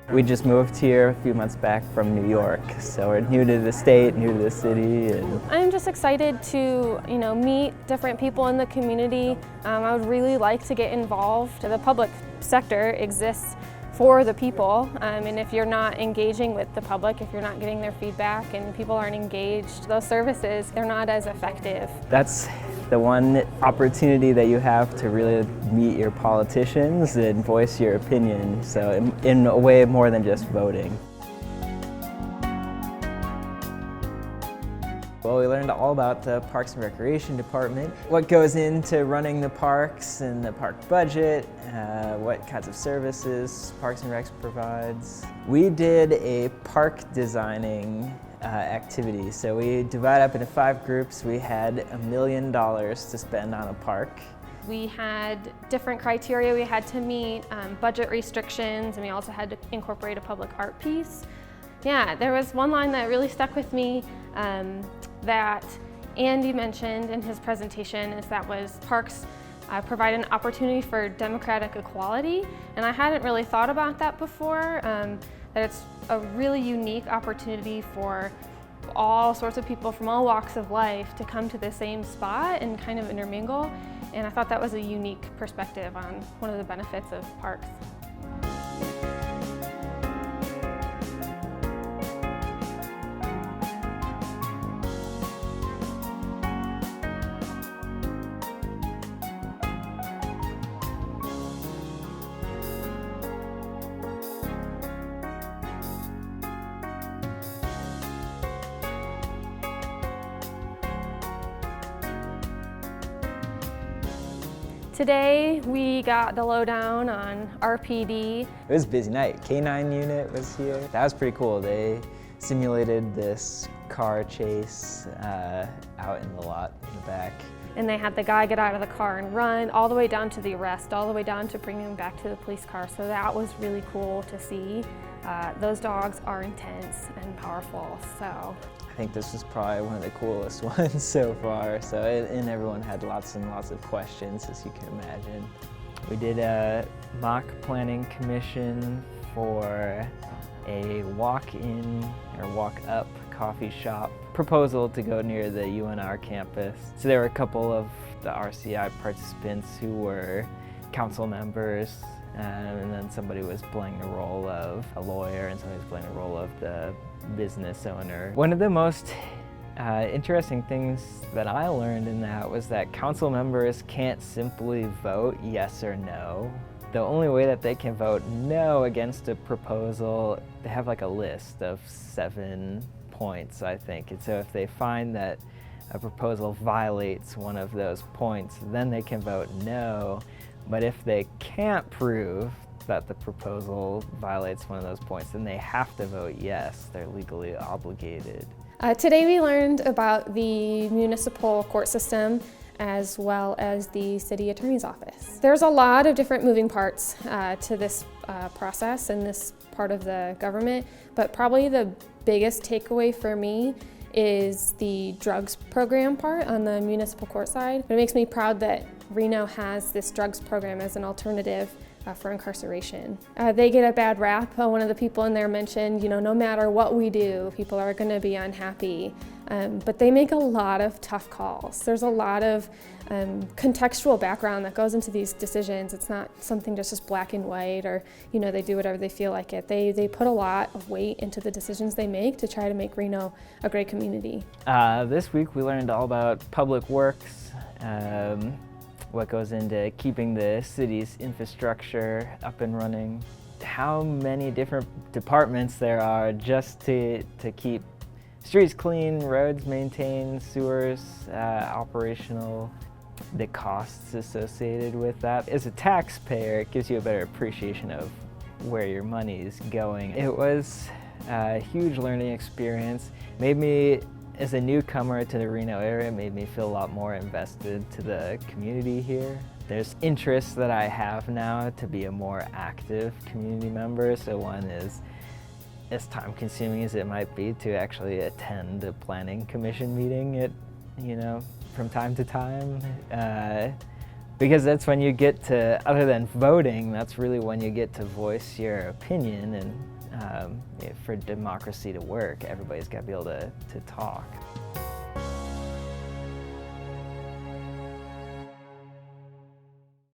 We just moved here a few months back from New York, so we're new to the state, new to the city. I'm just excited to, meet different people in the community. I would really like to get involved. The public sector exists for the people, and if you're not engaging with the public, if you're not getting their feedback and people aren't engaged, those services, they're not as effective. That's the one opportunity that you have to really meet your politicians and voice your opinion, so in a way more than just voting. Well, we learned all about the Parks and Recreation Department, what goes into running the parks and the park budget, what kinds of services Parks and Recs provides. We did a park designing activity, so we divide up into 5 groups. We had $1 million to spend on a park. We had different criteria we had to meet, budget restrictions, and we also had to incorporate a public art piece. Yeah, there was one line that really stuck with me that Andy mentioned in his presentation, is that was parks provide an opportunity for democratic equality, and I hadn't really thought about that before, that it's a really unique opportunity for all sorts of people from all walks of life to come to the same spot and kind of intermingle, and I thought that was a unique perspective on one of the benefits of parks. Today we got the lowdown on RPD. It was a busy night. K9 unit was here. That was pretty cool. They simulated this car chase out in the lot in the back. And they had the guy get out of the car and run all the way down to the arrest, all the way down to bringing him back to the police car. So that was really cool to see. Those dogs are intense and powerful, so. I think this was probably one of the coolest ones so far. So, and everyone had lots and lots of questions, as you can imagine. We did a mock planning commission for a walk-in or walk-up coffee shop proposal to go near the UNR campus. So there were a couple of the RCI participants who were council members, and then somebody was playing the role of a lawyer and somebody was playing the role of the business owner. One of the most interesting things that I learned in that was that council members can't simply vote yes or no. The only way that they can vote no against a proposal, they have like a list of 7 points, I think. And so if they find that a proposal violates one of those points, then they can vote no. But if they can't prove that the proposal violates one of those points, then they have to vote yes. They're legally obligated. Today we learned about the municipal court system as well as the city attorney's office. There's a lot of different moving parts to this process and this part of the government, but probably the biggest takeaway for me is the drugs program part on the municipal court side. It makes me proud that Reno has this drugs program as an alternative for incarceration. They get a bad rap. One of the people in there mentioned, no matter what we do, people are going to be unhappy. But they make a lot of tough calls. There's a lot of contextual background that goes into these decisions. It's not something just black and white, or they do whatever they feel like it. They put a lot of weight into the decisions they make to try to make Reno a great community. This week we learned all about public works, what goes into keeping the city's infrastructure up and running, how many different departments there are just to keep streets clean, roads maintained, sewers operational, the costs associated with that. As a taxpayer, it gives you a better appreciation of where your money is going. It was a huge learning experience. Made me, as a newcomer to the Reno area, made me feel a lot more invested to the community here. There's interests that I have now to be a more active community member. So one is, as time-consuming as it might be, to actually attend a planning commission meeting from time to time. Because that's when you get to, other than voting, that's really when you get to voice your opinion and For democracy to work, everybody's got to be able to talk.